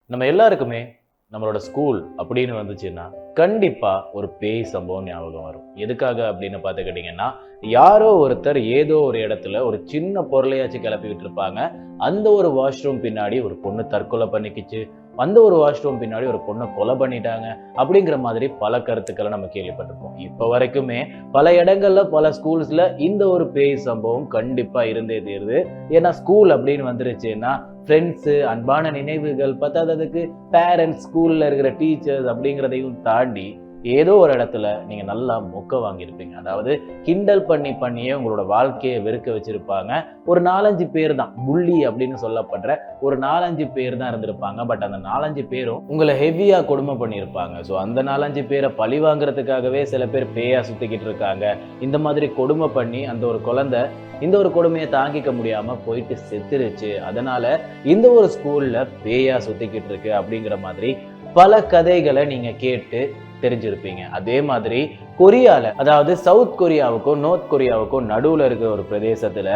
நம்ம எல்லாருக்குமே நம்மளோட ஸ்கூல் அப்படின்னு வந்துச்சுன்னா கண்டிப்பா ஒரு பேய் சம்பவம் ஞாபகம் வரும். எதுக்காக அப்படின்னு பார்த்துக்கிட்டிங்கன்னா, யாரோ ஒருத்தர் ஏதோ ஒரு இடத்துல ஒரு சின்ன பொருளையாச்சும் கிளப்பி விட்டுருப்பாங்க. அந்த ஒரு வாஷ்ரூம் பின்னாடி ஒரு பொண்ணு தற்கொலை பண்ணிக்கிச்சு, அந்த ஒரு வாஷ்ரூம் பின்னாடி ஒரு பொண்ணை கொலை பண்ணிட்டாங்க அப்படிங்கிற மாதிரி பல கருத்துக்களை நம்ம கேள்விப்பட்டிருப்போம். இப்போ வரைக்குமே பல இடங்கள்ல பல ஸ்கூல்ஸ்ல இந்த ஒரு பேய் சம்பவம் கண்டிப்பா இருந்தே தீருது. ஏன்னா ஸ்கூல் அப்படின்னு வந்துருச்சுன்னா ஃப்ரெண்ட்ஸு, அன்பான நினைவுகள், பத்தாததுக்கு பேரண்ட்ஸ், ஸ்கூல்ல இருக்கிற டீச்சர்ஸ் அப்படிங்கிறதையும் தாண்டி ஏதோ ஒரு இடத்துல நீங்க நல்லா மொக்க வாங்கியிருப்பீங்க. அதாவது கிண்டல் பண்ணியே உங்களோட வாழ்க்கையை வெறுக்க வச்சிருப்பாங்க. ஒரு 4-5 பேர் தான், புள்ளி அப்படின்னு சொல்லப்படுற ஒரு 4-5 பேர் தான் இருந்திருப்பாங்க. பட் அந்த 4-5 பேரும் உங்களை ஹெவியா கொடுமை பண்ணியிருப்பாங்க. ஸோ அந்த 4-5 பேரை பழி வாங்குறதுக்காகவே சில பேர் பேயா சுத்திக்கிட்டு இருக்காங்க. இந்த மாதிரி கொடுமை பண்ணி அந்த ஒரு குழந்தை இந்த ஒரு கொடுமையை தாங்கிக்க முடியாம போயிட்டு செத்துருச்சு. அதனால இந்த ஒரு ஸ்கூல்ல பேயா சுத்திக்கிட்டு இருக்கு அப்படிங்கிற மாதிரி பல கதைகளை நீங்க கேட்டு தெரிஞ்சிருப்பீங்க. அதே மாதிரி கொரியால, அதாவது சவுத் கொரியாவுக்கும் நார்த் கொரியாவுக்கும் நடுவுல இருக்கிற ஒரு பிரதேசத்துல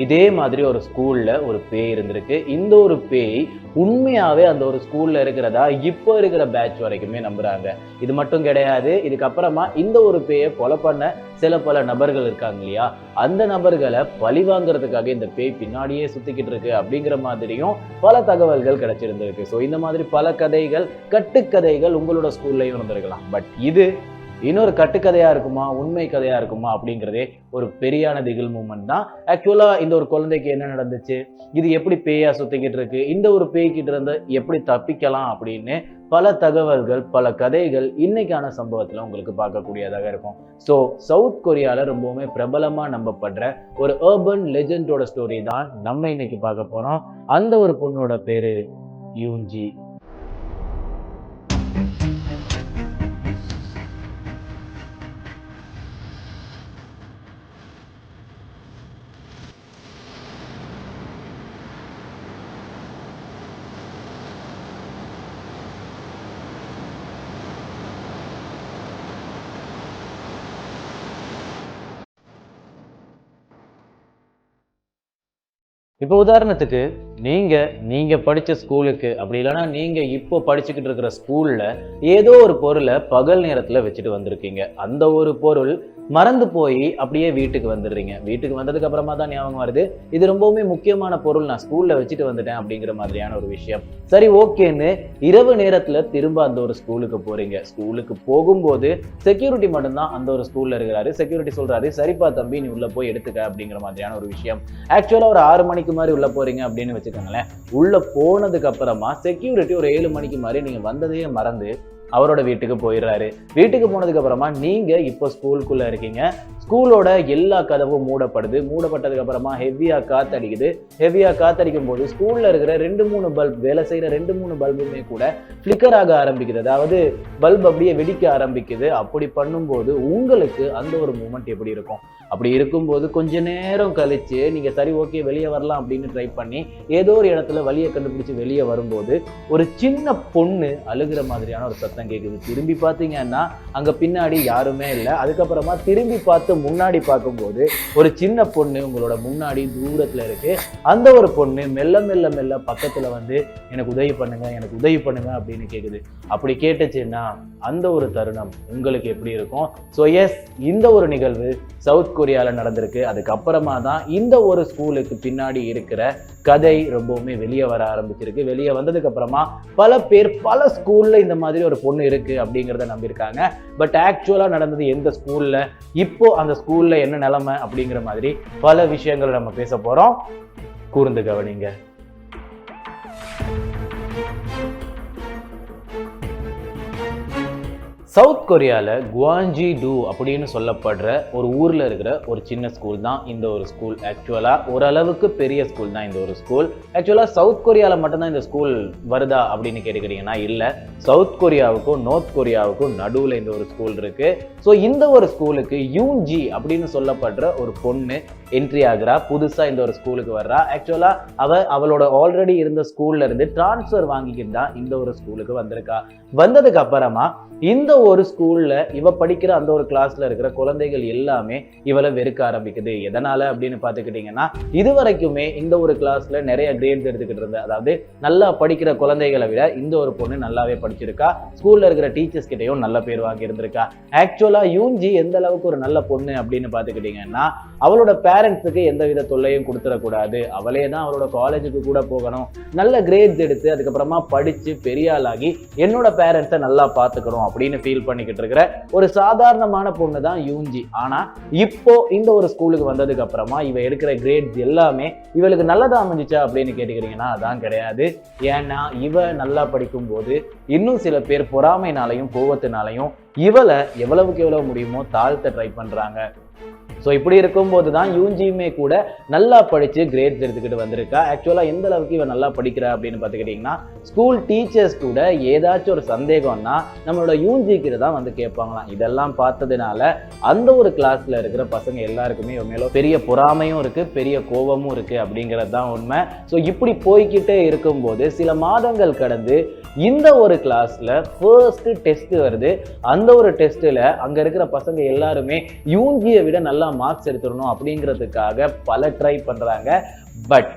இதே மாதிரி ஒரு ஸ்கூல்ல ஒரு பேய் இருந்திருக்கு. இந்த ஒரு பேய் உண்மையாவே அந்த ஒரு ஸ்கூல்ல இருக்கிறதா இப்போ இருக்கிற பேட்ச் வரைக்குமே நம்புறாங்க. இது மட்டும் கிடையாது, இதுக்கப்புறமா இந்த ஒரு பேயை கொலை பண்ண பல நபர்கள் இருக்காங்க இல்லையா, அந்த நபர்களை பழி வாங்குறதுக்காக இந்த பேய் பின்னாடியே சுத்திக்கிட்டு இருக்கு அப்படிங்கிற மாதிரியும் பல தகவல்கள் கிடைச்சிருந்திருக்கு. ஸோ இந்த மாதிரி பல கதைகள், கட்டுக்கதைகள் உங்களோட ஸ்கூல்லையும் இருந்திருக்கலாம். பட் இது இன்னொரு கட்டுக்கதையா இருக்குமா, உண்மை கதையா இருக்குமா அப்படிங்கிறதே ஒரு பெரியான திகில் மூமெண்ட் தான். ஆக்சுவலா இந்த ஒரு குழந்தைக்கு என்ன நடந்துச்சு, இது எப்படி பேயா சுத்திக்கிட்டு இருக்கு, இந்த ஒரு பேய்கிட்ட இருந்து எப்படி தப்பிக்கலாம் அப்படின்னு பல தகவல்கள், பல கதைகள் இன்னைக்கான சம்பவத்துல உங்களுக்கு பார்க்கக்கூடியதாக இருக்கும். ஸோ சவுத் கொரியால ரொம்பவுமே பிரபலமா நம்பப்படுற ஒரு அர்பன் லெஜெண்டோட ஸ்டோரி தான் நம்ம இன்னைக்கு பார்க்க போறோம். அந்த ஒரு பொண்ணோட பேரு யூன்ஜி. இப்போ உதாரணத்துக்கு நீங்க படிச்ச ஸ்கூலுக்கு, அப்படி இல்லைன்னா நீங்க இப்போ படிச்சுக்கிட்டு இருக்கிற ஸ்கூல்ல ஏதோ ஒரு பொருளை பகல் நேரத்துல வச்சுட்டு வந்திருக்கீங்க. அந்த ஒரு பொருள் மறந்து போய் அப்படியே வீட்டுக்கு வந்துடுறீங்க. வீட்டுக்கு வந்ததுக்கு அப்புறமா தான் ஞாபகம் வருது, இது ரொம்பவுமே முக்கியமான பொருள், நான் ஸ்கூல்ல வச்சுட்டு வந்துட்டேன் அப்படிங்கிற மாதிரியான ஒரு விஷயம். சரி, ஓகேன்னு இரவு நேரத்துல திரும்ப அந்த ஒரு ஸ்கூலுக்கு போறீங்க. ஸ்கூலுக்கு போகும்போது செக்யூரிட்டி மட்டும்தான் அந்த ஒரு ஸ்கூல்ல இருக்கிறாரு. செக்யூரிட்டி சொல்றாரு, சரிப்பா தம்பி, நீ உள்ள போய் எடுத்துக்க அப்படிங்கிற மாதிரியான ஒரு விஷயம். ஆக்சுவலா ஒரு 6 மணிக்கு மாதிரி உள்ள போறீங்க அப்படின்னு வச்சுக்கோங்களேன். உள்ள போனதுக்கு அப்புறமா செக்யூரிட்டி ஒரு 7 மணிக்கு மாதிரி நீங்க வந்ததையே மறந்து அவரோட வீட்டுக்கு போயிடுறாரு. வீட்டுக்கு போனதுக்கு அப்புறமா நீங்க இப்போ ஸ்கூலுக்குள்ள இருக்கீங்க. ஸ்கூலோட எல்லா கதவும் மூடப்படுது. மூடப்பட்டதுக்கு அப்புறமா ஹெவியா காத்தடிக்குது. ஹெவியா காத்தடிக்கும் போது ஸ்கூல்ல இருக்கிற 2-3 பல்ப், வேலை செய்யற 2-3 பல்புமே கூட ஃபிளிக்கர் ஆக ஆரம்பிக்குது. அதாவது பல்ப் அப்படியே வெடிக்க ஆரம்பிக்குது. அப்படி பண்ணும்போது உங்களுக்கு அந்த ஒரு மூமெண்ட் எப்படி இருக்கும்? அப்படி இருக்கும்போது கொஞ்ச நேரம் கழிச்சு நீங்க சரி ஓகே வெளியே வரலாம் அப்படின்னு ட்ரை பண்ணி ஏதோ ஒரு இடத்துல வழியை கண்டுபிடிச்சு வெளியே வரும்போது ஒரு சின்ன பொண்ணு அழுகிற மாதிரியான ஒரு சத்தம் கேட்குது. திரும்பி பார்த்தீங்கன்னா அங்க பின்னாடி யாருமே இல்லை. அதுக்கப்புறமா திரும்பி பார்த்து முன்னாடி பார்க்கும்போது ஒரு சின்ன பொண்ணு உங்களோட முன்னாடி தூரத்துல இருக்கு. அந்த ஒரு பொண்ணு மெல்ல மெல்ல மெல்ல பக்கத்துல வந்து எனக்கு உதவி பண்ணுங்க, எனக்கு உதவி பண்ணுங்க அப்படின்னு கேட்குது. அப்படி கேட்டுச்சுன்னா அந்த ஒரு தருணம் உங்களுக்கு எப்படி இருக்கும்? ஸோ எஸ், இந்த ஒரு நிகழ்வு சவுத் கொரியால நடந்திருக்கு. அதுக்கப்புறமா தான் இந்த ஒரு ஸ்கூலுக்கு பின்னாடி இருக்கிற கதை ரொம்பவுமே வெளியே வர ஆரம்பிச்சிருக்கு. வெளியே வந்ததுக்கு அப்புறமா பல பேர் பல ஸ்கூல்ல இந்த மாதிரி ஒரு பொண்ணு இருக்கு அப்படிங்கிறத நம்பியிருக்காங்க. பட் ஆக்சுவலா நடந்தது எந்த ஸ்கூல்ல, இப்போ அந்த ஸ்கூல்ல என்ன நிலைமை அப்படிங்கிற மாதிரி பல விஷயங்களை நம்ம பேச போறோம். கூர்ந்து கவனிங்க. சவுத் கொரியால குவாஞ்சி டூ அப்படின்னு சொல்லப்படுற ஒரு ஊர்ல இருக்கிற ஒரு சின்ன ஸ்கூல் தான் இந்த ஒரு ஸ்கூல். ஆக்சுவலா ஓரளவுக்கு பெரிய ஸ்கூல் தான் இந்த ஒரு ஸ்கூல். ஆக்சுவலா சவுத் கொரியால மட்டும்தான் இந்த ஸ்கூல் வருதா அப்படின்னு கேட்டுக்கிட்டீங்கன்னா இல்ல, சவுத் கொரியாவுக்கும் நார்த் கொரியாவுக்கும் நடுவுல இந்த ஒரு ஸ்கூல் இருக்கு. ஸோ இந்த ஒரு ஸ்கூலுக்கு யூன்ஜி அப்படின்னு சொல்லப்படுற ஒரு பொண்ணு என்ட்ரி ஆகுறா, புதுசா இந்த ஒரு ஸ்கூலுக்கு வர்றா. ஆக்சுவலா அவளோட ஆல்ரெடி இருந்த ஸ்கூல்ல இருந்து டிரான்ஸ்ஃபர் வாங்கிக்கிட்டு தான் இந்த ஒரு ஸ்கூலுக்கு வந்திருக்கா. வந்ததுக்கு அப்புறமா இந்த ஒரு ஸ்கூல்ல இவ படிக்கிற அந்த ஒரு கிளாஸ்ல இருக்கிற குழந்தைகள் எல்லாமே இவளை வெறுக்க ஆரம்பிக்குது. எதனால அப்படின்னு பாத்துக்கிட்டீங்கன்னா, இது வரைக்குமே இந்த ஒரு கிளாஸ்ல நிறைய கிரேட்ஸ் எடுத்துக்கிட்டு இருந்த, அதாவது நல்லா படிக்கிற குழந்தைகளை விட இந்த ஒரு பொண்ணு நல்லாவே படிச்சிருக்கா. ஸ்கூல்ல இருக்கிற டீச்சர்ஸ் கிட்டையும் நல்ல பேர் வாங்கி இருந்திருக்கா. ஆக்சுவலா யூன்ஜி எந்த அளவுக்கு ஒரு நல்ல பொண்ணு அப்படின்னு பாத்துக்கிட்டீங்கன்னா, அவளோட பேரண்ட்ஸுக்கு எந்த வித தொல்லையும் கொடுத்துடக்கூடாது, அவளே தான் அவளோட காலேஜுக்கு கூட போகணும், நல்ல கிரேட்ஸ் எடுத்து அதுக்கப்புறமா படிச்சு பெரிய ஆளாகி என்னோட பேரண்ட்ஸை நல்லா பாத்துக்கிறோம் அப்படின்னு ஃபீல் பண்ணிக்கிட்டு இருக்கிற ஒரு சாதாரணமான பொண்ணு தான் யூன்ஜி. ஆனா இப்போ இந்த ஒரு ஸ்கூலுக்கு வந்ததுக்கு அப்புறமா இவ எடுக்கிற கிரேட்ஸ் எல்லாமே இவளுக்கு நல்லதா அமைஞ்சிச்சா அப்படின்னு கேட்டுக்கிறீங்கன்னா அதான் கிடையாது. ஏன்னா இவ நல்லா படிக்கும் போது இன்னும் சில பேர் பொறாமைனாலையும் கோவத்தினாலையும் இவளை எவ்வளவுக்கு எவ்வளவு முடியுமோ தாழ்த்த ட்ரை பண்றாங்க. ஸோ இப்படி இருக்கும்போது தான் யூன்ஜியுமே கூட நல்லா படித்து கிரேட்ஸ் எடுத்துக்கிட்டு வந்திருக்கா. ஆக்சுவலாக எந்த அளவுக்கு இவன் நல்லா படிக்கிறா அப்படின்னு பார்த்துக்கிட்டிங்கன்னா, ஸ்கூல் டீச்சர்ஸ் கூட ஏதாச்சும் ஒரு சந்தேகம்னா நம்மளோட யூன்ஜிக்கிட்ட தான் வந்து கேட்பாங்களாம். இதெல்லாம் பார்த்ததுனால அந்த ஒரு கிளாஸில் இருக்கிற பசங்க எல்லாருக்குமே இவன் மேலே பெரிய பொறாமையும் இருக்குது, பெரிய கோபமும் இருக்குது அப்படிங்கிறது தான் உண்மை. ஸோ இப்படி போய்கிட்டே இருக்கும்போது சில மாதங்கள் கடந்து இந்த ஒரு கிளாஸ்ல ஃபர்ஸ்ட் டெஸ்ட் வருது. அந்த ஒரு டெஸ்ட்ல அங்க இருக்கிற பசங்க எல்லாருமே யூன்ஜியை விட நல்லா மார்க்ஸ் எடுத்துடணும் அப்படிங்கிறதுக்காக பல ட்ரை பண்றாங்க. பட்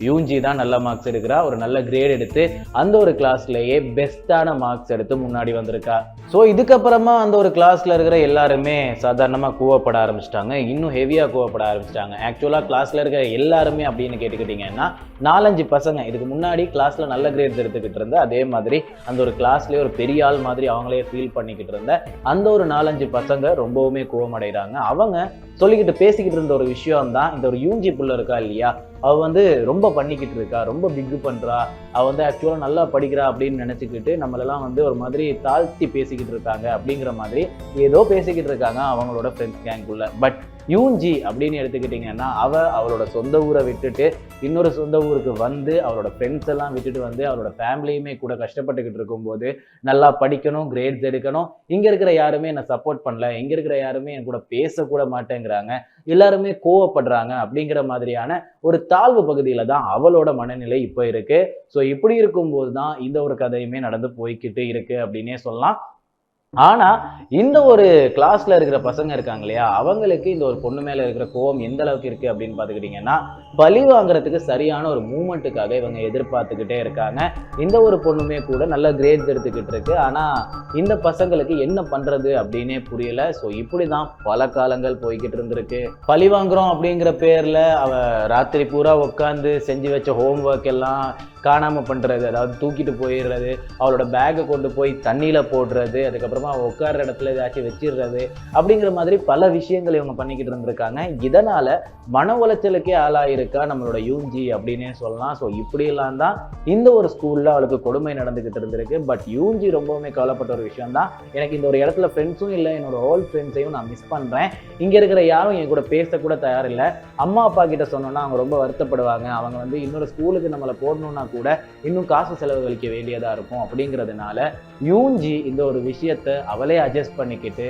யூன்ஜி தான் நல்ல மார்க்ஸ் எடுக்கிறா. ஒரு நல்ல கிரேட் எடுத்து அந்த ஒரு கிளாஸ்லயே பெஸ்டான மார்க்ஸ் எடுத்து முன்னாடி வந்திருக்கா. ஸோ இதுக்கப்புறமா அந்த ஒரு கிளாஸ்ல இருக்கிற எல்லாருமே சாதாரணமாக கோவப்பட ஆரம்பிச்சிட்டாங்க, இன்னும் ஹெவியாக கோவப்பட ஆரம்பிச்சிட்டாங்க. ஆக்சுவலாக கிளாஸ்ல இருக்கிற எல்லாருமே அப்படின்னு கேட்டுக்கிட்டீங்கன்னா 4-5 பசங்க இதுக்கு முன்னாடி கிளாஸ்ல நல்ல கிரேட்ஸ் எடுத்துக்கிட்டு இருந்த, அதே மாதிரி அந்த ஒரு கிளாஸ்லேயே ஒரு பெரிய ஆள் மாதிரி அவங்களே ஃபீல் பண்ணிக்கிட்டு இருந்த அந்த ஒரு 4-5 பசங்க ரொம்பவுமே கோவமடைகிறாங்க. அவங்க சொல்லிக்கிட்டு பேசிக்கிட்டு இருந்த ஒரு விஷயம் தான், இந்த ஒரு யூன்ஜி புள்ள இருக்கா இல்லையா, அவ வந்து ரொம்ப பண்ணிக்கிட்டு இருக்கா, ரொம்ப பிக்கு பண்றா, அவ வந்து ஆக்சுவலா நல்லா படிக்கிறா அப்படின்னு நினைச்சுக்கிட்டு நம்மளெல்லாம் வந்து ஒரு மாதிரி தாழ்த்தி பேசிக்கிட்டு இருக்காங்க அப்படிங்கிற மாதிரி ஏதோ பேசிக்கிட்டு இருக்காங்க அவங்களோட ஃப்ரெண்ட்ஸ் கேங்குள்ள. பட் யூன்ஜி அப்படின்னு எடுத்துக்கிட்டிங்கன்னா அவளோட சொந்த ஊரை விட்டுட்டு இன்னொரு சொந்த ஊருக்கு வந்து அவளோட ஃப்ரெண்ட்ஸ் எல்லாம் விட்டுட்டு வந்து அவளோட ஃபேமிலியுமே கூட கஷ்டப்பட்டுக்கிட்டு இருக்கும்போது நல்லா படிக்கணும், கிரேட்ஸ் எடுக்கணும், இங்க இருக்கிற யாருமே என்னை சப்போர்ட் பண்ணல, இங்க இருக்கிற யாருமே என் கூட பேசக்கூட மாட்டேங்கிறாங்க, எல்லாருமே கோவப்படுறாங்க அப்படிங்கிற மாதிரியான ஒரு தாழ்வு பகுதியில தான் அவளோட மனநிலை இப்போ இருக்கு. ஸோ இப்படி இருக்கும்போது தான் இந்த ஒரு கதையுமே நடந்து போய்கிட்டு இருக்கு அப்படின்னே சொல்லலாம். ஆனா இந்த ஒரு கிளாஸ்ல இருக்கிற பசங்க இருக்காங்க இல்லையா, அவங்களுக்கு இந்த ஒரு பொண்ணு மேல இருக்கிற கோவம் எந்த அளவுக்கு இருக்கு அப்படின்னு பாத்துக்கிட்டீங்கன்னா, பழி வாங்குறதுக்கு சரியான ஒரு மூமெண்ட்டுக்காக இவங்க எதிர்பார்த்துக்கிட்டே இருக்காங்க. இந்த ஒரு பொண்ணுமே கூட நல்ல கிரேட்ஸ் எடுத்துக்கிட்டு இருக்கு. ஆனா இந்த பசங்களுக்கு என்ன பண்றது அப்படின்னே புரியல. ஸோ இப்படிதான் பல காலங்கள் போய்கிட்டு இருந்திருக்கு. பழி வாங்குறோம் அப்படிங்கிற பேர்ல அவ ராத்திரி பூரா உட்காந்து செஞ்சு வச்ச ஹோம் ஒர்க் எல்லாம் காணாம பண்றது, அதாவது தூக்கிட்டு போயிடுறது, அவளோட பேக்கை கொண்டு போய் தண்ணியில போடுறது, அதுக்கப்புறமா அவ உட்கார்ற இடத்துல ஏதாச்சும் வச்சிடுறது அப்படிங்கிற மாதிரி பல விஷயங்கள் இவங்க பண்ணிக்கிட்டு இருந்திருக்காங்க. இதனால மன உளைச்சலுக்கே ஆளாயிருக்கா நம்மளோட யூன்ஜி அப்படின்னே சொல்லலாம். ஸோ இப்படியெல்லாம் தான் இந்த ஒரு ஸ்கூல்ல அவளுக்கு கொடுமை நடந்துகிட்டு இருந்திருக்கு. பட் யூன்ஜி ரொம்பவுமே கவலைப்பட்ட ஒரு விஷயம் தான், எனக்கு இந்த ஒரு இடத்துல ஃப்ரெண்ட்ஸும் இல்லை, என்னோட ஓல்ட் ஃப்ரெண்ட்ஸையும் நான் மிஸ் பண்றேன், இங்க இருக்கிற யாரும் என் கூட பேசக்கூட தயார் இல்லை, அம்மா அப்பா கிட்ட சொன்னோம்னா அவங்க ரொம்ப வருத்தப்படுவாங்க, அவங்க வந்து இன்னொரு ஸ்கூலுக்கு நம்மளை போடணும்னா கூட இன்னும் காசு செலவழிக்க வேண்டியதா இருக்கும் அப்படிங்கிறதுனால யூன்ஜி இந்த ஒரு விஷயத்தை அவளே அட்ஜஸ்ட் பண்ணிக்கிட்டு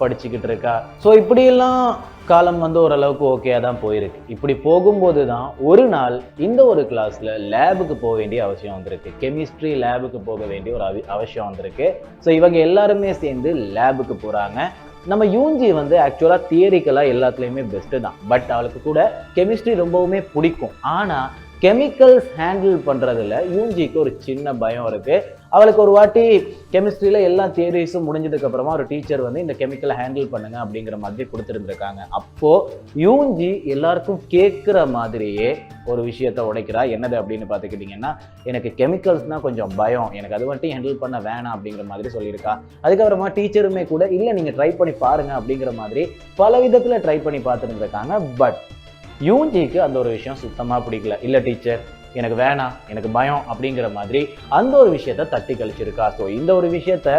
படிச்சுக்கிட்டு இருக்கா. ஸோ இப்படியெல்லாம் காலம் வந்து ஓரளவுக்கு ஓகேயா தான் போயிருக்கு. இப்படி போகும்போது தான் ஒரு நாள் இந்த ஒரு கிளாஸ்ல லேபுக்கு போக வேண்டிய அவசியம் வந்திருக்கு, கெமிஸ்ட்ரி லேபுக்கு போக வேண்டிய ஒரு அவசியம் வந்திருக்கு. ஸோ இவங்க எல்லாருமே சேர்ந்து லேபுக்கு போறாங்க. நம்ம யூன்ஜி வந்து ஆக்சுவலா தியரிக்கலா எல்லாத்துலயுமே பெஸ்ட் தான், பட் அவளுக்கு கூட கெமிஸ்ட்ரி ரொம்பவுமே பிடிக்கும். ஆனா கெமிக்கல்ஸ் ஹேண்டில் பண்றதுல யூன்ஜிக்கு ஒரு சின்ன பயம் இருக்கு. அவளுக்கு ஒரு வாட்டி கெமிஸ்ட்ரியில எல்லா தியரிஸும் முடிஞ்சதுக்கு அப்புறமா ஒரு டீச்சர் வந்து இந்த கெமிக்கலை ஹேண்டில் பண்ணுங்க அப்படிங்கிற மாதிரி கொடுத்துருந்துருக்காங்க. அப்போ யூன்ஜி எல்லாருக்கும் கேட்குற மாதிரியே ஒரு விஷயத்த உடைக்கிறா. என்னது அப்படின்னு பார்த்துக்கிட்டிங்கன்னா, எனக்கு கெமிக்கல்ஸ்னா கொஞ்சம் பயம், எனக்கு அது மட்டும் ஹேண்டில் பண்ண வேணாம் அப்படிங்கிற மாதிரி சொல்லியிருக்கா. அதுக்கப்புறமா டீச்சருமே கூட இல்லை நீங்கள் ட்ரை பண்ணி பாருங்க அப்படிங்கிற மாதிரி பல விதத்தில் ட்ரை பண்ணி பார்த்துருந்துருக்காங்க. பட் யூன்ஜிக்கு அந்த ஒரு விஷயம் சுத்தமாக பிடிக்கல. இல்லை டீச்சர் எனக்கு வேணாம், எனக்கு பயம் அப்படிங்கிற மாதிரி அந்த ஒரு விஷயத்த தட்டி கழிச்சிருக்கா. ஸோ இந்த ஒரு விஷயத்த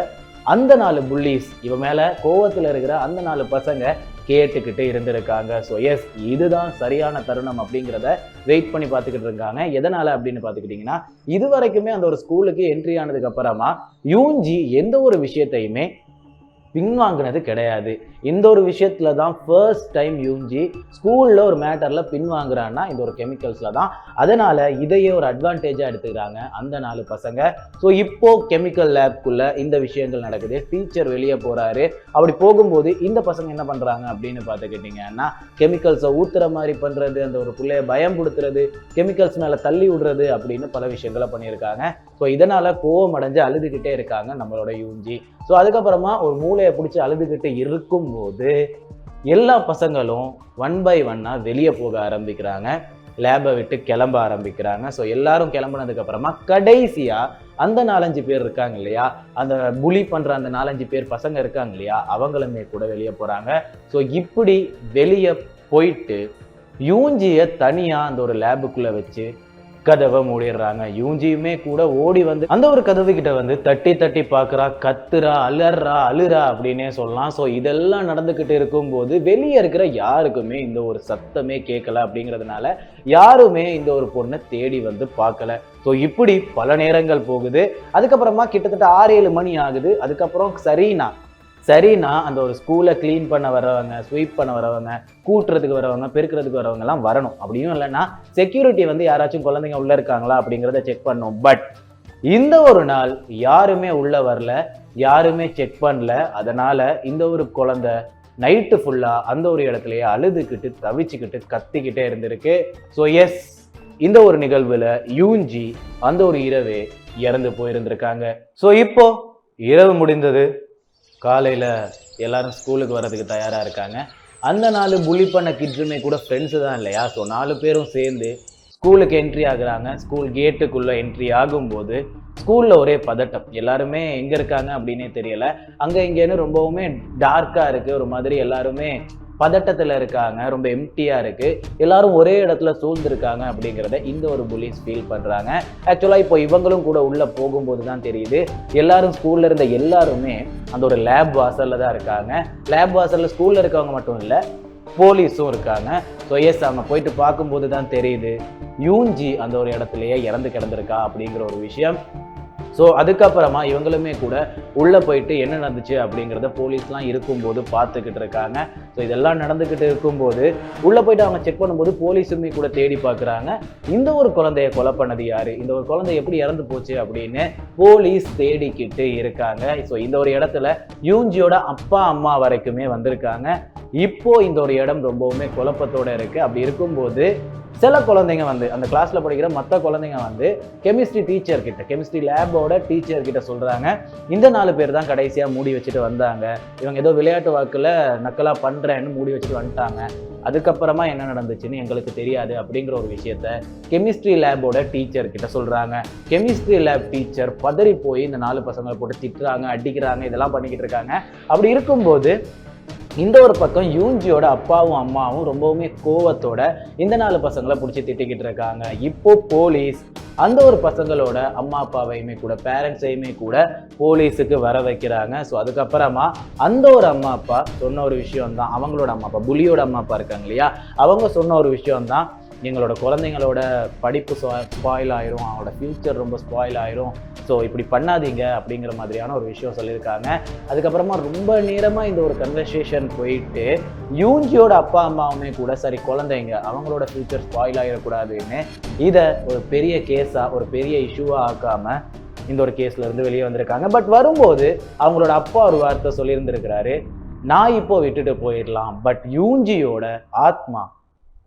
அந்த 4 புள்ளீஸ், இவ மேலே கோவத்தில் இருக்கிற அந்த 4 பசங்க கேட்டுக்கிட்டு இருந்திருக்காங்க. ஸோ எஸ், இதுதான் சரியான தருணம் அப்படிங்கிறத வெயிட் பண்ணி பார்த்துக்கிட்டு இருக்காங்க. எதனால அப்படின்னு பார்த்துக்கிட்டிங்கன்னா, இது வரைக்குமே அந்த ஒரு ஸ்கூலுக்கு என்ட்ரி ஆனதுக்கு அப்புறமா யூன்ஜி எந்த ஒரு விஷயத்தையுமே பின்வாங்கினது கிடையாது. இந்த ஒரு விஷயத்துல தான் ஃபர்ஸ்ட் டைம் யூஜி ஸ்கூல்ல ஒரு மேட்டர்ல பின்வாங்குறான்னா இந்த ஒரு கெமிக்கல்ஸ்ல தான். அதனால இதையே ஒரு அட்வான்டேஜா எடுத்துக்கிறாங்க அந்த 4 பசங்க. ஸோ இப்போ கெமிக்கல் லேப்குள்ள இந்த விஷயங்கள் நடக்குது. டீச்சர் வெளியே போறாரு. அப்படி போகும்போது இந்த பசங்க என்ன பண்றாங்க அப்படின்னு பார்த்துக்கிட்டீங்கன்னா, கெமிக்கல்ஸை ஊத்துற மாதிரி பண்றது, அந்த ஒரு பிள்ளைய பயம் கொடுத்துறது, கெமிக்கல்ஸ் மேல தள்ளி விடுறது அப்படின்னு பல விஷயங்களை பண்ணியிருக்காங்க. ஸோ இதனால கோவம் அடைஞ்சு அழுதுகிட்டே இருக்காங்க நம்மளோட யூஜி. ஸோ அதுக்கப்புறமா ஒரு மூளையை பிடிச்சி அழுதுகிட்டு இருக்கும்போது எல்லா பசங்களும் 1 by 1 வெளியே போக ஆரம்பிக்கிறாங்க, லேபை விட்டு கிளம்ப ஆரம்பிக்கிறாங்க. ஸோ எல்லாரும் கிளம்புனதுக்கு அப்புறமா கடைசியா அந்த 4-5 பேர் இருக்காங்க இல்லையா, அந்த புலி பண்ற அந்த 4-5 பேர் பசங்க இருக்காங்க இல்லையா, அவங்களுமே கூட வெளியே போறாங்க. ஸோ இப்படி வெளியே போயிட்டு யூஜியை தனியா அந்த ஒரு லேபுக்குள்ள வச்சு கதவை மூடிடுறாங்க. யூஜியுமே கூட ஓடி வந்து அந்த ஒரு கதவு கிட்ட வந்து தட்டி தட்டி பார்க்குறா, கத்துறா, அழுறா அப்படின்னே சொல்லலாம். ஸோ இதெல்லாம் நடந்துக்கிட்டு இருக்கும்போது வெளியே இருக்கிற யாருக்குமே இந்த ஒரு சத்தமே கேட்கல. அப்படிங்கிறதுனால யாருமே இந்த ஒரு பொண்ணை தேடி வந்து பார்க்கல. ஸோ இப்படி பல நேரங்கள் போகுது. அதுக்கப்புறமா கிட்டத்தட்ட 6-7 மணி ஆகுது. அதுக்கப்புறம் சரினா அந்த ஒரு ஸ்கூலை கிளீன் பண்ண வரவங்க, ஸ்வீப் பண்ண வரவங்க, கூட்டுறதுக்கு வரவங்க, பெருக்கிறதுக்கு வரவங்க எல்லாம் வரணும். அப்படியும் இல்லைன்னா செக்யூரிட்டி வந்து யாராச்சும் குழந்தைங்க உள்ள இருக்காங்களா அப்படிங்கிறத செக் பண்ணணும். பட் இந்த ஒரு நாள் யாருமே உள்ள வரல, யாருமே செக் பண்ணல. அதனால இந்த ஒரு குழந்தை நைட்டு ஃபுல்லா அந்த ஒரு இடத்துலயே அழுதுகிட்டு தவிச்சுக்கிட்டு கத்திக்கிட்டே இருந்திருக்கு. ஸோ எஸ், இந்த ஒரு நிகழ்வுல யூஜி அந்த ஒரு இரவே இறந்து போயிருந்திருக்காங்க. ஸோ இப்போ இரவு முடிந்தது. காலையில் எல்லாரும் ஸ்கூலுக்கு வர்றதுக்கு தயாராக இருக்காங்க. அந்த 4 புலி பண்ண கிட்ஸுமே கூட ஃப்ரெண்ட்ஸு தான் இல்லையா. ஸோ 4 பேரும் சேர்ந்து ஸ்கூலுக்கு என்ட்ரி ஆகுறாங்க. ஸ்கூல் கேட்டுக்குள்ளே என்ட்ரி ஆகும்போது ஸ்கூலில் ஒரே பதட்டம். எல்லாருமே எங்கே இருக்காங்க அப்படின்னே தெரியலை. அங்கே இங்கேன்னு ரொம்பவுமே டார்க்காக இருக்குது. ஒரு மாதிரி எல்லாருமே பதட்டத்தில் இருக்காங்க. ரொம்ப எம்டியாக இருக்குது. எல்லாரும் ஒரே இடத்துல சூழ்ந்திருக்காங்க அப்படிங்கிறத இந்த ஒரு புலிஸ் ஃபீல் பண்ணுறாங்க. ஆக்சுவலாக இப்போ இவங்களும் கூட உள்ளே போகும்போது தான் தெரியுது, எல்லாரும் ஸ்கூலில் இருந்த எல்லாருமே அந்த ஒரு லேப் வாசலில் தான் இருக்காங்க. லேப் வாசலில் ஸ்கூலில் இருக்கவங்க மட்டும் இல்லை, போலீஸும் இருக்காங்க. ஸோ எஸ், அவங்க போயிட்டு பார்க்கும்போது தான் தெரியுது யூஜி அந்த ஒரு இடத்துலையே இறந்து கிடந்திருக்கா அப்படிங்கிற ஒரு விஷயம். ஸோ அதுக்கப்புறமா இவங்களுமே கூட உள்ளே போயிட்டு என்ன நடந்துச்சு அப்படிங்கிறத போலீஸ்லாம் இருக்கும்போது பார்த்துக்கிட்டு இருக்காங்க. ஸோ இதெல்லாம் நடந்துக்கிட்டு இருக்கும்போது உள்ளே போயிட்டு அவங்க செக் பண்ணும்போது போலீஸுமே கூட தேடி பார்க்குறாங்க, இந்த ஒரு குழந்தைய கொலை பண்ணது யாரு, இந்த ஒரு குழந்தை எப்படி இறந்து போச்சு அப்படின்னு போலீஸ் தேடிக்கிட்டு இருக்காங்க. ஸோ இந்த ஒரு இடத்துல யூஜியோட அப்பா அம்மா வரைக்குமே வந்திருக்காங்க. இப்போ இந்த ஒரு இடம் ரொம்பவுமே குழப்பத்தோட இருக்கு. அப்படி இருக்கும்போது சில குழந்தைங்க வந்து அந்த கிளாஸ்ல படிக்கிற மற்ற குழந்தைங்க வந்து கெமிஸ்ட்ரி லேபோட டீச்சர் கிட்ட சொல்றாங்க, இந்த 4 பேர் தான் கடைசியா மூடி வச்சுட்டு வந்தாங்க, இவங்க ஏதோ விளையாட்டு வாக்குல நக்கலா பண்றேன்னு மூடி வச்சுட்டு வந்துட்டாங்க, அதுக்கப்புறமா என்ன நடந்துச்சுன்னு எங்களுக்கு தெரியாது அப்படிங்கிற ஒரு விஷயத்த கெமிஸ்ட்ரி லேபோட டீச்சர் கிட்ட சொல்றாங்க. கெமிஸ்ட்ரி லேப் டீச்சர் பதறி போய் இந்த 4 பசங்களை போட்டு திட்டுறாங்க, அடிக்கிறாங்க, இதெல்லாம் பண்ணிக்கிட்டு இருக்காங்க. அப்படி இருக்கும்போது இந்த ஒரு பக்கம் யூஜியோட அப்பாவும் அம்மாவும் ரொம்பவுமே கோவத்தோட இந்த 4 பசங்களை பிடிச்சி திட்டிக்கிட்டு இருக்காங்க. இப்போ போலீஸ் அந்த ஒரு பசங்களோட அம்மா அப்பாவையுமே கூட, பேரண்ட்ஸையுமே கூட போலீஸுக்கு வர வைக்கிறாங்க. ஸோ அதுக்கப்புறமா அந்த ஒரு அம்மா அப்பா சொன்ன ஒரு விஷயம் தான், அவங்களோட அம்மா அப்பா, புலியோட அம்மா அப்பா இருக்காங்க இல்லையா, அவங்க சொன்ன ஒரு விஷயம் தான், எங்களோட குழந்தைங்களோட படிப்பு ஸ்பாயில் ஆயிரும், அவங்களோட ஃபியூச்சர் ரொம்ப ஸ்பாயில் ஆயிரும், ஸோ இப்படி பண்ணாதீங்க அப்படிங்கிற மாதிரியான ஒரு விஷயம் சொல்லியிருக்காங்க. அதுக்கப்புறமா ரொம்ப நேரமாக இந்த ஒரு கன்வர்சேஷன் போயிட்டு யூஜியோட அப்பா அம்மாவுமே கூட சரி குழந்தைங்க அவங்களோட ஃபியூச்சர் ஸ்பாயில் ஆகிடக்கூடாதுன்னு இதை ஒரு பெரிய கேஸாக, ஒரு பெரிய இஷ்யூவாக ஆக்காமல் இந்த ஒரு கேஸ்ல இருந்து வெளியே வந்திருக்காங்க. பட் வரும்போது அவங்களோட அப்பா ஒரு வார்த்தை சொல்லியிருந்திருக்கிறாரு, நான் இப்போ விட்டுட்டு போயிடலாம், பட் யூஜியோட ஆத்மா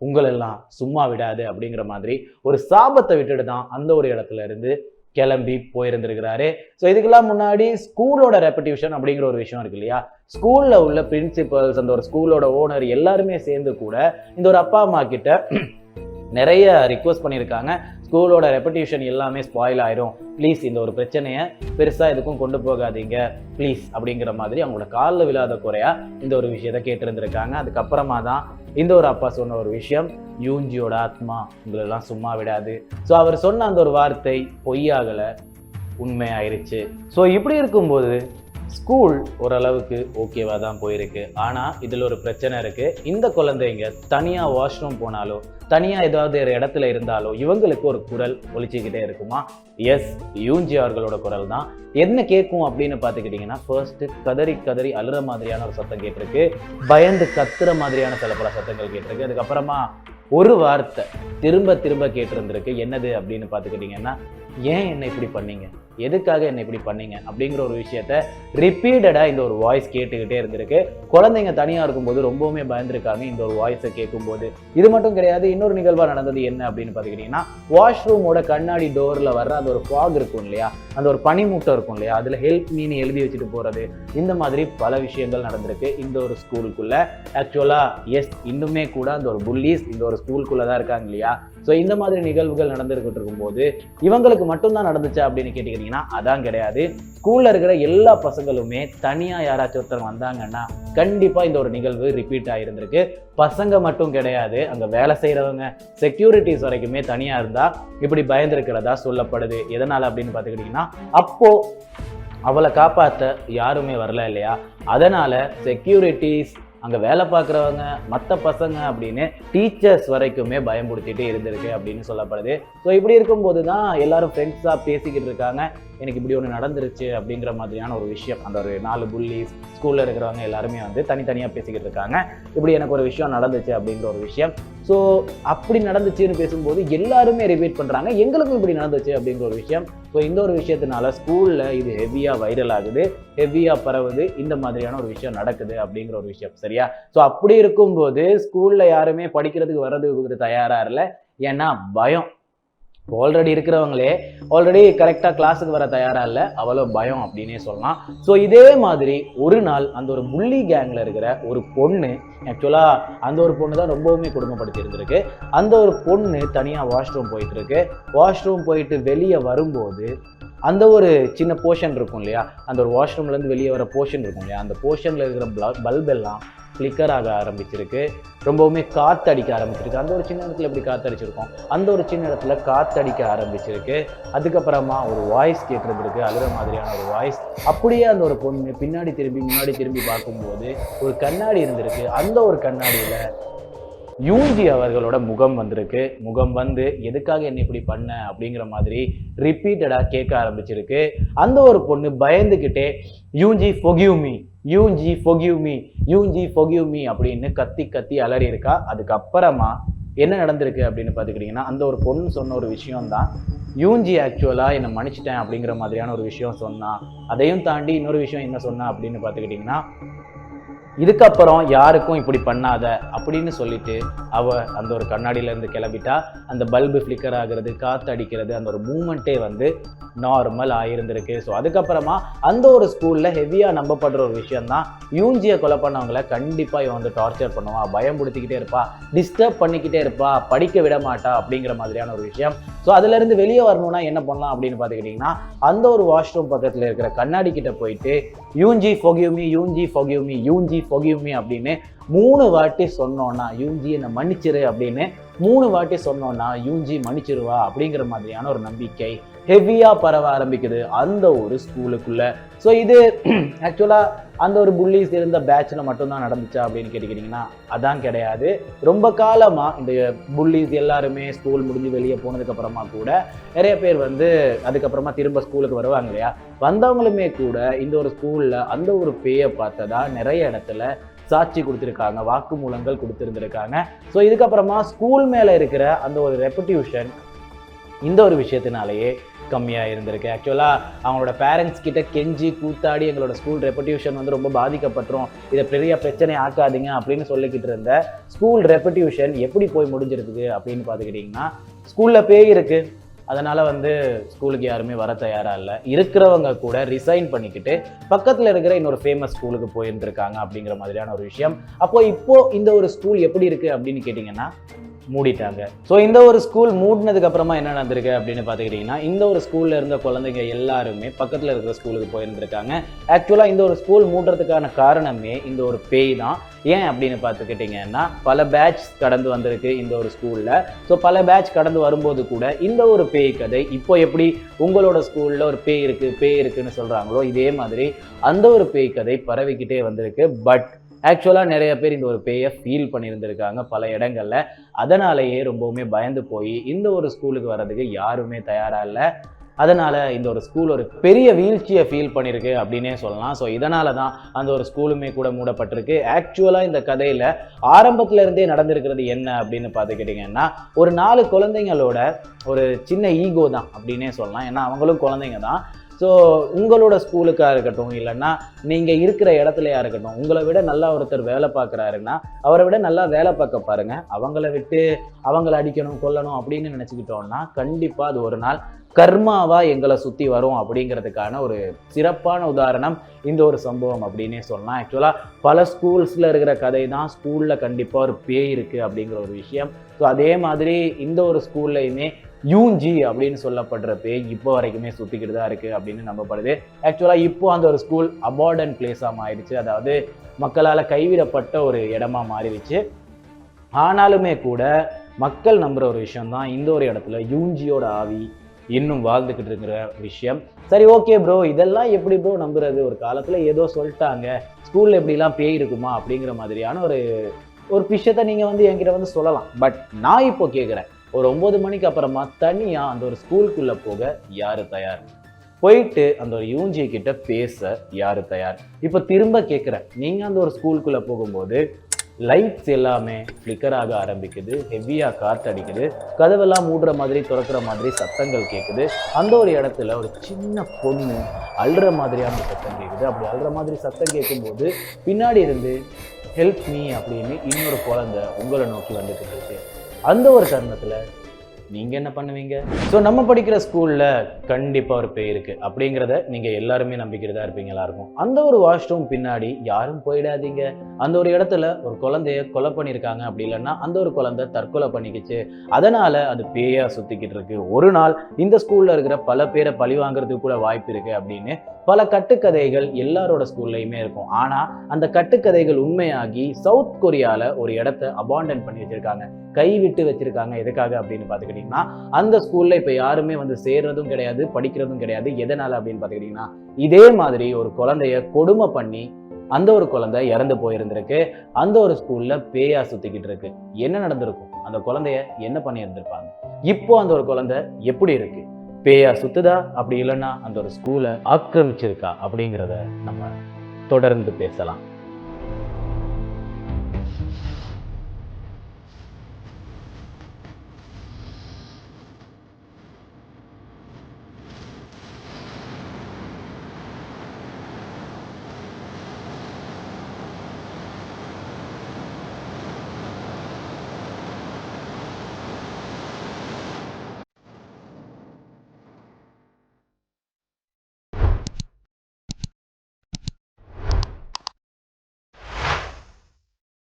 உங்களெல்லாம் சும்மா விடாது அப்படிங்கிற மாதிரி ஒரு சாபத்தை விட்டுட்டு தான் அந்த ஒரு இடத்துல இருந்து கிளம்பி போயிருந்திருக்கிறாரு. ஸோ இதுக்கெல்லாம் முன்னாடி ஸ்கூலோட ரெப்புடேஷன் அப்படிங்கிற ஒரு விஷயம் இருக்கு இல்லையா, ஸ்கூல்ல உள்ள பிரின்சிபல்ஸ், அந்த ஒரு ஸ்கூலோட ஓனர் எல்லாருமே சேர்ந்து கூட இந்த ஒரு அப்பா அம்மா கிட்ட நிறைய ரிக்வஸ்ட் பண்ணியிருக்காங்க, ஸ்கூலோட ரெப்புடேஷன் எல்லாமே ஸ்பாயில் ஆயிரும், ப்ளீஸ் இந்த ஒரு பிரச்சனையை பெருசாக எதுக்கும் கொண்டு போகாதீங்க ப்ளீஸ் அப்படிங்கிற மாதிரி அவங்களோட காலில் விழாத குறையா இந்த ஒரு விஷயத்தை கேட்டிருந்திருக்காங்க. அதுக்கப்புறமா தான் இந்த ஒரு அப்பா சொன்ன ஒரு விஷயம், யூஜியோட ஆத்மா உங்களெல்லாம் சும்மா விடாது. ஸோ அவர் சொன்ன அந்த ஒரு வார்த்தை பொய்யாகலை, உண்மையாயிருச்சு. ஸோ இப்படி இருக்கும்போது ஸ்கூல் ஓரளவுக்கு ஓகேவா தான் போயிருக்கு. ஆனால் இதில் ஒரு பிரச்சனை இருக்குது. இந்த குழந்தைங்க தனியாக வாஷ்ரூம் போனாலோ தனியாக ஏதாவது ஒரு இடத்துல இருந்தாலோ இவங்களுக்கு ஒரு குரல் ஒலிச்சிக்கிட்டே இருக்குமா? எஸ், யூஜி அவர்களோட குரல் தான். என்ன கேட்கும் அப்படின்னு பார்த்துக்கிட்டிங்கன்னா, ஃபர்ஸ்ட்டு கதறி கதறி அழுற மாதிரியான ஒரு சத்தம் கேட்டிருக்கு, பயந்து கத்துற மாதிரியான சில பல சத்தங்கள் கேட்டிருக்கு. அதுக்கப்புறமா ஒரு வார்த்தை திரும்ப திரும்ப கேட்டிருந்திருக்கு. என்னது அப்படின்னு பார்த்துக்கிட்டிங்கன்னா, ஏன் என்ன இப்படி பண்ணீங்க, எதுக்காக என்ன இப்படி பண்ணீங்க அப்படிங்கிற ஒரு விஷயத்த ரிப்பீட்டடாக இந்த ஒரு வாய்ஸ் கேட்டுக்கிட்டே இருந்திருக்கு. குழந்தைங்க தனியாக இருக்கும்போது ரொம்பவுமே பயந்துருக்காங்க இந்த ஒரு வாய்ஸை கேட்கும்போது. இது மட்டும் கிடையாது, இன்னொரு நிகழ்வாக நடந்தது என்ன அப்படின்னு பார்த்துக்கிட்டிங்கன்னா, வாஷ்ரூமோட கண்ணாடி டோரில் வர்ற அந்த ஒரு ஃபாக் இருக்கும் இல்லையா, அந்த ஒரு பனிமூட்டம் இருக்கும் இல்லையா, அதில் ஹெல்ப் மீன்னு எழுதி வச்சுட்டு போகிறது, இந்த மாதிரி பல விஷயங்கள் நடந்திருக்கு இந்த ஒரு ஸ்கூலுக்குள்ளே. ஆக்சுவலாக எஸ், இன்னுமே கூட அந்த ஒரு புல்லீஸ் இந்த ஒரு ஸ்கூலுக்குள்ளே தான் இருக்காங்க இல்லையா. ஸோ இந்த மாதிரி நிகழ்வுகள் நடந்துருக்கிட்டு இருக்கும்போது இவங்களுக்கு மட்டும்தான் நடந்துச்சா அப்படின்னு கேட்டுக்கிட்டிங்கன்னா அதான் கிடையாது. ஸ்கூலில் இருக்கிற எல்லா பசங்களுமே தனியாக யாராச்சும் ஒருத்தர் வந்தாங்கன்னா கண்டிப்பாக இந்த ஒரு நிகழ்வு ரிப்பீட் ஆகிருந்திருக்கு. பசங்க மட்டும் கிடையாது, அங்கே வேலை செய்கிறவங்க, செக்யூரிட்டிஸ் வரைக்குமே தனியாக இருந்தால் இப்படி பயந்துருக்கிறதா சொல்லப்படுது. எதனால் அப்படின்னு பார்த்துக்கிட்டிங்கன்னா, அப்போது அவளை காப்பாற்ற யாருமே வரல இல்லையா, அதனால் செக்யூரிட்டிஸ், அங்கே வேலை பார்க்குறவங்க, மற்ற பசங்க அப்படின்னு டீச்சர்ஸ் வரைக்குமே பயன்படுத்திகிட்டே இருந்திருக்கு அப்படின்னு சொல்லப்படுது. ஸோ இப்படி இருக்கும்போது தான் எல்லாரும் ஃப்ரெண்ட்ஸாக பேசிக்கிட்டு இருக்காங்க, எனக்கு இப்படி ஒன்று நடந்துருச்சு அப்படிங்கிற மாதிரியான ஒரு விஷயம். அந்த ஒரு 4 புல்லிஸ் ஸ்கூலில் இருக்கிறவங்க எல்லாருமே வந்து தனித்தனியாக பேசிக்கிட்டு இருக்காங்க, இப்படி எனக்கு ஒரு விஷயம் நடந்துச்சு அப்படிங்கிற ஒரு விஷயம். ஸோ அப்படி நடந்துச்சுன்னு பேசும்போது எல்லாருமே ரிப்பீட் பண்ணுறாங்க, எங்களுக்கும் இப்படி நடந்துச்சு அப்படிங்கிற ஒரு விஷயம். ஸோ இந்த ஒரு விஷயத்தினால ஸ்கூலில் இது ஹெவியாக வைரல் ஆகுது, ஹெவியாக பரவுது, இந்த மாதிரியான ஒரு விஷயம் நடக்குது அப்படிங்கிற ஒரு விஷயம். சரியா? ஸோ அப்படி இருக்கும்போது ஸ்கூலில் யாருமே படிக்கிறதுக்கு வர்றதுக்கு தயாராக இல்லை. ஏன்னா பயம். ஆல்ரெடி இருக்கிறவங்களே ஆல்ரெடி கரெக்டாக கிளாஸுக்கு வர தயாராக இல்லை, அவ்வளோ பயம் அப்படின்னே சொல்லலாம். ஸோ இதே மாதிரி ஒரு நாள் அந்த ஒரு புள்ளி கேங்கில் இருக்கிற ஒரு பொண்ணு, ஆக்சுவலாக அந்த ஒரு பொண்ணு தான் ரொம்பவுமே கொடுமைப்படுத்தி இருந்திருக்கு. அந்த ஒரு பொண்ணு தனியாக வாஷ்ரூம் போயிட்டு இருக்கு. வாஷ்ரூம் போயிட்டு வெளியே வரும்போது அந்த ஒரு சின்ன போர்ஷன் இருக்கும் இல்லையா, அந்த ஒரு வாஷ்ரூம்லேருந்து வெளியே வர போர்ஷன் இருக்கும் இல்லையா, அந்த போர்ஷனில் இருக்கிற பல்பெல்லாம் ஃப்ளிக்கர் ஆக ஆரம்பிச்சிருக்கு, ரொம்பவுமே காற்றடிக்க ஆரம்பிச்சிருக்கு. அந்த ஒரு சின்ன இடத்துல எப்படி காற்றடிச்சிருக்கோம், அந்த ஒரு சின்ன இடத்துல காற்றடிக்க ஆரம்பிச்சிருக்கு. அதுக்கப்புறமா ஒரு வாய்ஸ் கேட்டிருந்திருக்கு, அழுகிற மாதிரியான ஒரு வாய்ஸ். அப்படியே அந்த ஒரு பொண்ணு பின்னாடி திரும்பி முன்னாடி திரும்பி பார்க்கும்போது ஒரு கண்ணாடி இருந்திருக்கு. அந்த ஒரு கண்ணாடியில் யூஜி அவர்களோட முகம் வந்திருக்கு. முகம் வந்து எதுக்காக என்ன இப்படி பண்ண அப்படிங்கிற மாதிரி ரிப்பீட்டடாக கேட்க ஆரம்பிச்சிருக்கு. அந்த ஒரு பொண்ணு பயந்துக்கிட்டே UG forgive me, UG forgive me, UG forgive me அப்படின்னு கத்தி கத்தி அலறி இருக்கா. அதுக்கப்புறமா என்ன நடந்திருக்கு அப்படின்னு பார்த்துக்கிட்டிங்கன்னா, அந்த ஒரு பொண்ணு சொன்ன ஒரு விஷயம்தான், யூஜி ஆக்சுவலாக என்னை மன்னிச்சிட்டேன் அப்படிங்கிற மாதிரியான ஒரு விஷயம் சொன்னான். அதையும் தாண்டி இன்னொரு விஷயம் என்ன சொன்னா அப்படின்னு பார்த்துக்கிட்டிங்கன்னா, இதுக்கப்புறம் யாருக்கும் இப்படி பண்ணாத அப்படின்னு சொல்லிட்டு அந்த ஒரு கண்ணாடியிலேருந்து கிளம்பிட்டா. அந்த பல்பு ஃப்ளிக்கர் ஆகிறது, காற்று அடிக்கிறது, அந்த ஒரு மூமெண்ட்டே வந்து நார்மல் ஆகியிருந்திருக்கு. ஸோ அதுக்கப்புறமா அந்த ஒரு ஸ்கூலில் ஹெவியாக நம்பப்படுற ஒரு விஷயந்தான், யூஜியை கொலை பண்ணவங்களை கண்டிப்பாக இவன் வந்து டார்ச்சர் பண்ணுவா, பயம்படுத்திக்கிட்டே இருப்பா, டிஸ்டர்ப் பண்ணிக்கிட்டே இருப்பா, படிக்க விட மாட்டா அப்படிங்கிற மாதிரியான ஒரு விஷயம். ஸோ அதுலேருந்து வெளியே வரணும்னா என்ன பண்ணலாம் அப்படின்னு பார்த்துக்கிட்டிங்கன்னா, அந்த ஒரு வாஷ்ரூம் பக்கத்தில் இருக்கிற கண்ணாடி கிட்ட போயிட்டு UG forgive me, UG forgive me, UG forgive me அப்படின்னு 3 வாட்டி சொன்னோன்னா, யூஜி என்னை மன்னிச்சிரு அப்படின்னு 3 வாட்டி சொன்னோன்னா யூஜி மன்னிச்சிருவா அப்படிங்கிற மாதிரியான ஒரு நம்பிக்கை ஹெவியாக பரவ ஆரம்பிக்குது அந்த ஒரு ஸ்கூலுக்குள்ள. ஸோ இது ஆக்சுவலாக அந்த ஒரு புல்லிஸ் இருந்த பேட்சில் மட்டும்தான் நடந்துச்சா அப்படின்னு கேட்டுக்கிட்டிங்கன்னா அதான் கிடையாது. ரொம்ப காலமாக இந்த புல்லிஸ் எல்லாருமே ஸ்கூல் முடிஞ்சு வெளியே போனதுக்கப்புறமா கூட நிறைய பேர் வந்து அதுக்கப்புறமா திரும்ப ஸ்கூலுக்கு வருவாங்க இல்லையா, வந்தவங்களுமே கூட இந்த ஒரு ஸ்கூலில் அந்த ஒரு பேயை பார்த்ததா நிறைய இடத்துல சாட்சி கொடுத்துருக்காங்க, வாக்குமூலங்கள் கொடுத்துருந்துருக்காங்க. ஸோ இதுக்கப்புறமா ஸ்கூல் மேலே இருக்கிற அந்த ஒரு ரெப்புடியூஷன் இந்த ஒரு விஷயத்தினாலேயே கம்மியாக இருந்திருக்கு. ஆக்சுவலாக அவங்களோட பேரண்ட்ஸ் கிட்ட கெஞ்சி கூத்தாடி எங்களோட ஸ்கூல் ரெப்புடியூஷன் வந்து ரொம்ப பாதிக்கப்பட்டுரும், இதை பெரிய பிரச்சனை ஆக்காதீங்க அப்படின்னு சொல்லிக்கிட்டு இருந்த ஸ்கூல் ரெப்புடியூஷன் எப்படி போய் முடிஞ்சிருக்கு அப்படின்னு பார்த்துக்கிட்டிங்கன்னா, ஸ்கூலில் பேய் இருக்குது, அதனால் வந்து ஸ்கூலுக்கு யாருமே வர தயாராக இல்லை. இருக்கிறவங்க கூட ரிசைன் பண்ணிக்கிட்டு பக்கத்தில் இருக்கிற இன்னொரு ஃபேமஸ் ஸ்கூலுக்கு போயிருந்துருக்காங்க அப்படிங்கிற மாதிரியான ஒரு விஷயம். இப்போது இந்த ஒரு ஸ்கூல் எப்படி இருக்குது அப்படின்னு கேட்டிங்கன்னா, மூடிட்டாங்க. ஸோ இந்த ஒரு ஸ்கூல் மூடினதுக்கு அப்புறமா என்ன நடந்திருக்கு அப்படின்னு பார்த்துக்கிட்டிங்கன்னா, இந்த ஒரு ஸ்கூலில் இருந்த குழந்தைங்க எல்லாருமே பக்கத்தில் இருக்கிற ஸ்கூலுக்கு போயிருந்திருக்காங்க. ஆக்சுவலாக இந்த ஒரு ஸ்கூல் மூடுறதுக்கான காரணமே இந்த ஒரு பேய் தான். ஏன் அப்படின்னு பார்த்துக்கிட்டிங்கன்னா, பல பேட்ச் கடந்து வந்திருக்கு இந்த ஒரு ஸ்கூலில். ஸோ பல பேட்ச் கடந்து வரும்போது கூட இந்த ஒரு பேய் கதை இப்போ எப்படி உங்களோட ஸ்கூலில் ஒரு பேய் இருக்குன்னு சொல்கிறாங்களோ, இதே மாதிரி அந்த ஒரு பேய் கதை பரவிக்கிட்டே வந்திருக்கு. பட் ஆக்சுவலாக நிறைய பேர் இந்த ஒரு பேயை ஃபீல் பண்ணியிருந்திருக்காங்க பல இடங்களில். அதனாலேயே ரொம்பவுமே பயந்து போய் இந்த ஒரு ஸ்கூலுக்கு வர்றதுக்கு யாருமே தயாராக இல்லை. அதனால் இந்த ஒரு ஸ்கூல் ஒரு பெரிய வீழ்ச்சியை ஃபீல் பண்ணியிருக்கு அப்படின்னே சொல்லலாம். ஸோ இதனால தான் அந்த ஒரு ஸ்கூலுமே கூட மூடப்பட்டிருக்கு. ஆக்சுவலாக இந்த கதையில் ஆரம்பத்தில் இருந்தே நடந்திருக்கிறது என்ன அப்படின்னு பார்த்துக்கிட்டிங்கன்னா, ஒரு 4 குழந்தைங்களோட ஒரு சின்ன ஈகோ தான் அப்படின்னே சொல்லலாம். ஏன்னா அவங்களும் குழந்தைங்க தான். ஸோ உங்களோட ஸ்கூலுக்காக இருக்கட்டும், இல்லைன்னா நீங்கள் இருக்கிற இடத்துலையா இருக்கட்டும், உங்களை விட நல்லா ஒருத்தர் வேலை பார்க்குறாருன்னா அவரை விட நல்லா வேலை பார்க்க பாருங்கள். அவங்கள விட்டு அவங்கள அடிக்கணும் கொல்லணும் அப்படின்னு நினச்சிக்கிட்டோம்னா கண்டிப்பாக அது ஒரு நாள் கர்மாவாக எங்களை சுற்றி வரும் அப்படிங்கிறதுக்கான ஒரு சிறப்பான உதாரணம் இந்த ஒரு சம்பவம் அப்படின்னே சொல்லலாம். ஆக்சுவலாக பல ஸ்கூல்ஸில் இருக்கிற கதை தான் ஸ்கூலில் கண்டிப்பாக ஒரு பேய் இருக்குது அப்படிங்கிற ஒரு விஷயம். ஸோ அதே மாதிரி இந்த ஒரு ஸ்கூல்லையுமே யூஞ்சி அப்படின்னு சொல்லப்படுற பேய் இப்போ வரைக்குமே சுற்றிக்கிட்டு தான் இருக்குது அப்படின்னு நம்பப்படுது. ஆக்சுவலாக இப்போ அந்த ஒரு ஸ்கூல் அபார்டன் பிளேஸாக மாறிடுச்சு. அதாவது மக்களால் கைவிடப்பட்ட ஒரு இடமா மாறிடுச்சு. ஆனாலுமே கூட மக்கள் நம்புகிற ஒரு விஷயம் தான் இந்த ஒரு இடத்துல யூஞ்சியோட ஆவி இன்னும் வாழ்ந்துக்கிட்டு இருக்கிற விஷயம். சரி, ஓகே ப்ரோ, இதெல்லாம் எப்படி ப்ரோ நம்புறது? ஒரு காலத்தில் ஏதோ சொல்லிட்டாங்க, ஸ்கூலில் எப்படிலாம் பேய் இருக்குமா அப்படிங்கிற மாதிரியான ஒரு விஷயத்தை நீங்கள் என்கிட்ட சொல்லலாம். பட் நான் இப்போ கேட்குறேன், ஒரு 9 மணிக்கு அப்புறமா தனியாக அந்த ஒரு ஸ்கூலுக்குள்ளே போக யார் தயார்? போயிட்டு அந்த ஒரு யூஞ்சி கிட்ட பேச யார் தயார்? இப்போ திரும்ப கேட்குறேன், நீங்கள் அந்த ஒரு ஸ்கூலுக்குள்ளே போகும்போது லைட்ஸ் எல்லாமே ஃப்ளிக்கர் ஆக ஆரம்பிக்குது, ஹெவியாக காற்றடிக்குது, கதவெல்லாம் மூடுற மாதிரி திறக்கிற மாதிரி சத்தங்கள் கேட்குது. அந்த ஒரு இடத்துல ஒரு சின்ன பொண்ணு அழுற மாதிரியான சத்தம் கேட்குது. அப்படி அழுற மாதிரி சத்தம் கேட்கும்போது பின்னாடி இருந்து ஹெல்ப் மீ அப்படின்னு இன்னொரு குழந்தை உங்களை நோக்கி வந்துக்கிட்டு இருக்கு. அந்த ஒரு தருணத்தில் நீங்கள் என்ன பண்ணுவீங்க? ஸோ நம்ம படிக்கிற ஸ்கூலில் கண்டிப்பாக ஒரு பேய் இருக்குது அப்படிங்கிறத நீங்கள் எல்லாருமே நம்பிக்கிறதா இருப்பீங்க எல்லாருக்கும். அந்த ஒரு வாஷ்ரூம் பின்னாடி யாரும் போயிடாதீங்க. அந்த ஒரு இடத்துல ஒரு குழந்தைய கொலை பண்ணியிருக்காங்க, அப்படி இல்லைன்னா அந்த ஒரு குழந்தை தற்கொலை பண்ணிக்கிச்சு, அதனால் அது பேயாக சுற்றிக்கிட்டு இருக்கு. ஒரு நாள் இந்த ஸ்கூலில் இருக்கிற பல பேரை பழி வாங்குறதுக்கு கூட வாய்ப்பு இருக்குது அப்படின்னு பல கட்டுக்கதைகள் எல்லாரோட ஸ்கூல்லையுமே இருக்கும். ஆனால் அந்த கட்டுக்கதைகள் உண்மையாகி சவுத் கொரியாவில் ஒரு இடத்த அபாண்டன் பண்ணி வச்சுருக்காங்க, கைவிட்டு வச்சுருக்காங்க. எதுக்காக அப்படின்னு பார்த்துக்கிட்டிங்கன்னா, அந்த ஸ்கூலில் இப்போ யாருமே சேர்றதும் கிடையாது, படிக்கிறதும் கிடையாது. எதனால் அப்படின்னு பார்த்துக்கிட்டிங்கன்னா, இதே மாதிரி ஒரு குழந்தைய கொடுமை பண்ணி அந்த ஒரு குழந்தை இறந்து போயிருந்திருக்கு. அந்த ஒரு ஸ்கூலில் பேயா சுற்றிக்கிட்டு இருக்கு. என்ன நடந்திருக்கும்? அந்த குழந்தைய என்ன பண்ணி இருந்திருப்பாங்க? இப்போ அந்த ஒரு குழந்தை எப்படி இருக்கு? பேயா சுத்துதா, அப்படி இல்லைன்னா அந்த ஒரு ஸ்கூலை ஆக்கிரமிச்சிருக்கா அப்படிங்கிறத நம்ம தொடர்ந்து பேசலாம்.